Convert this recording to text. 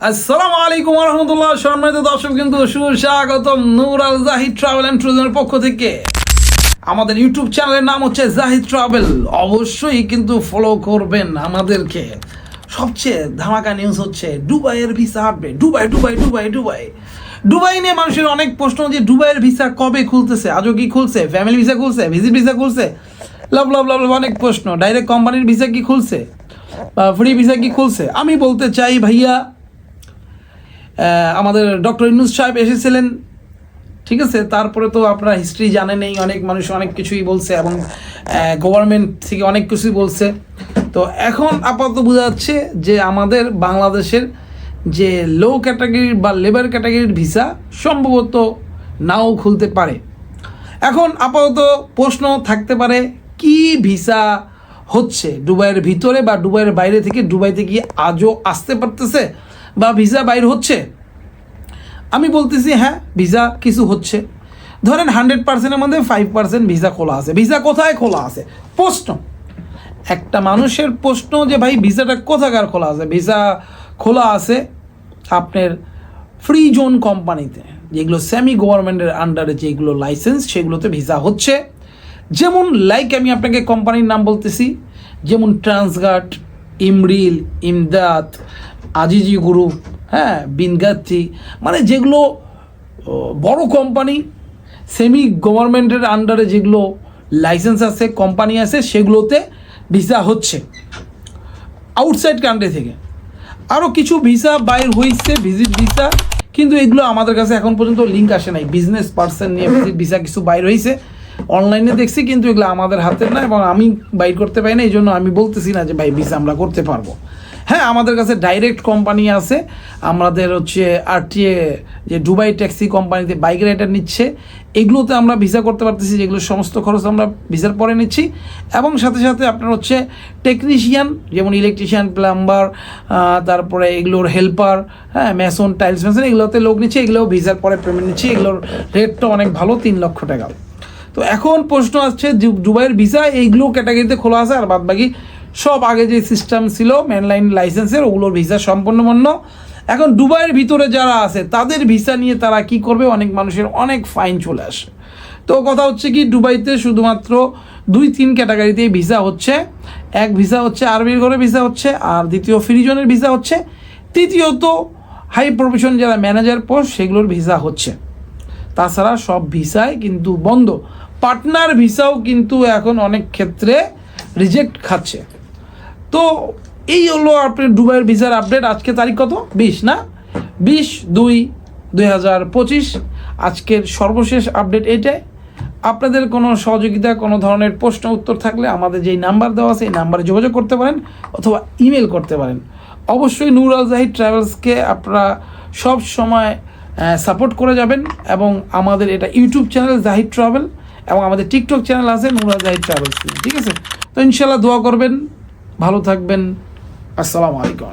আসসালামু আলাইকুম ওয়া রাহমাতুল্লাহ। সম্মানিত দর্শক কিন্তু সুস্বাগতম নূর আল জাহিদ ট্রাভেল অ্যান্ড ট্যুরিজমের পক্ষ থেকে। আমাদের ইউটিউব চ্যানেলের নাম হচ্ছে জাহিদ ট্রাভেল। অবশ্যই কিন্তু ফলো করবেন আমাদেরকে। সবচেয়ে ধামাকা নিউজ হচ্ছে দুবাইয়ের ভিসা আপডেট। দুবাই নিয়ে মানুষের অনেক প্রশ্ন যে দুবাইয়ের ভিসা কবে খুলতেছে, আজও কি খুলছে, ফ্যামিলি ভিসা খুলছে, ভিজিট ভিসা খুলছে, লাভ অনেক প্রশ্ন। ডাইরেক্ট কোম্পানির ভিসা কি খুলছে বা ফ্রি ভিসা কি খুলছে? আমি বলতে চাই ভাইয়া, আমাদের ডক্টর ইউনূস সাহেব এসেছিলেন, ঠিক আছে, তারপরে তো আপনারা হিস্ট্রি জানেনই, অনেক মানুষ অনেক কিছুই বলছে এবং গভর্নমেন্ট থেকে অনেক কিছুই বলছে। তো এখন আপাতত বোঝা যাচ্ছে যে আমাদের বাংলাদেশের যে লো ক্যাটাগরির বা লেবার ক্যাটাগরির ভিসা সম্ভবত নাও খুলতে পারে। এখন আপাতত প্রশ্ন থাকতে পারে কি ভিসা হচ্ছে দুবাইয়ের ভিতরে বা দুবাইয়ের বাইরে থেকে, দুবাইতে কি আজও আসতে পারতেছে বা ভিসা বাইর হচ্ছে? আমি বলতেছি হ্যাঁ, ভিসা কিছু হচ্ছে। ধরেন 100%-এর মধ্যে 5% ভিসা খোলা আছে। ভিসা কোথায় খোলা আছে? প্রশ্ন, একটা মানুষের প্রশ্ন যে ভাই ভিসাটা কোথাকার খোলা আছে? ভিসা খোলা আছে আপনার ফ্রি জোন কোম্পানিতে, যেগুলো সেমি গভর্নমেন্টের আন্ডারে যেগুলো লাইসেন্স, সেগুলোতে ভিসা হচ্ছে। যেমন লাইক আমি আপনাকে কোম্পানির নাম বলতেছি, যেমন ট্রান্সগার্ড, ইমরিল, ইমদাদ, আজিজি গ্রুপ, বিনগাত্তি, মানে যেগুলো বড় কোম্পানি, সেমি গভর্নমেন্টের আন্ডারে যেগুলো লাইসেন্স আছে, কোম্পানি আছে, সেগুলোতে ভিসা হচ্ছে আউটসাইড কান্ট্রি থেকে। আরও কিছু ভিসা বাইর হয়েছে, ভিজিট ভিসা, কিন্তু এগুলো আমাদের কাছে এখন পর্যন্ত লিঙ্ক আসে নাই। বিজনেস পার্সন নিয়ে ভিজিট ভিসা কিছু বাইর হয়েছে, অনলাইনে দেখছি, কিন্তু এগুলো আমাদের হাতের না এবং আমি বাইর করতে পারি না। এই জন্য আমি বলতেছি না যে ভাই ভিসা আমরা করতে পারবো। হ্যাঁ, আমাদের কাছে ডাইরেক্ট কোম্পানি আছে। আমাদের হচ্ছে আরটিএ, যে দুবাই ট্যাক্সি কোম্পানিতে বাইক রাইডার নিচ্ছে, এগুলোতে আমরা ভিসা করতে পারতেছি, যেগুলোর সমস্ত খরচ আমরা ভিসার পরে নিচ্ছি। এবং সাথে সাথে আপনার হচ্ছে টেকনিশিয়ান, যেমন ইলেকট্রিশিয়ান, প্লাম্বার, তারপরে এগুলোর হেল্পার, মেসন, টাইলস মেসন, এগুলোতে লোক নিচ্ছে, এগুলোও ভিসার পরে পেমেন্ট নিচ্ছি। এগুলোর রেটটা অনেক ভালো, 3 লক্ষ টাকা। তো এখন প্রশ্ন আসছে দুবাইয়ের ভিসা এইগুলো ক্যাটাগরিতে খোলা আছে, আর বাদ বাকি সব আগে যে সিস্টেম ছিল মেনলাইন লাইসেন্সের, ওগুলোর ভিসা সম্পূর্ণ বন্ধ। এখন দুবাইয়ের ভিতরে যারা আছে তাদের ভিসা নিয়ে তারা কি করবে? অনেক মানুষের অনেক ফাইন চলে আসে। তো কথা হচ্ছে কি, দুবাইতে শুধুমাত্র 2-3 ক্যাটাগরিতেই ভিসা হচ্ছে। এক ভিসা হচ্ছে আরবির ঘরে ভিসা হচ্ছে, আর দ্বিতীয় ফ্রি জোনের ভিসা হচ্ছে, তৃতীয়ত হাই প্রফেশন যারা ম্যানেজার পোস্ট, সেগুলোর ভিসা হচ্ছে। তাছাড়া সব ভিসাই কিন্তু বন্ধ। পার্টনার ভিসাও কিন্তু এখন অনেক ক্ষেত্রে রিজেক্ট খাচ্ছে। তো এই হলো আপনার দুবাইয়ের ভিসার আপডেট। আজকে তারিখ কত? 20 না, 20/2/2025 আজকের সর্বশেষ আপডেট এটাই। আপনাদের কোনো সহযোগিতা, কোনো ধরনের প্রশ্ন উত্তর থাকলে আমাদের যেই নাম্বার দেওয়া আছে এই নাম্বারে যোগাযোগ করতে পারেন অথবা ইমেল করতে পারেন। অবশ্যই নূর আল জাহিদ ট্রাভেলসকে আপনারা সব সময় সাপোর্ট করে যাবেন। এবং আমাদের এটা ইউটিউব চ্যানেল জাহিদ ট্রাভেল, এবং আমাদের টিকটক চ্যানেল আছে নূর আল জাহিদ ট্রাভেলস, ঠিক আছে? তো ইনশাল্লাহ দোয়া করবেন, ভালো থাকবেন। আসসালামু আলাইকুম।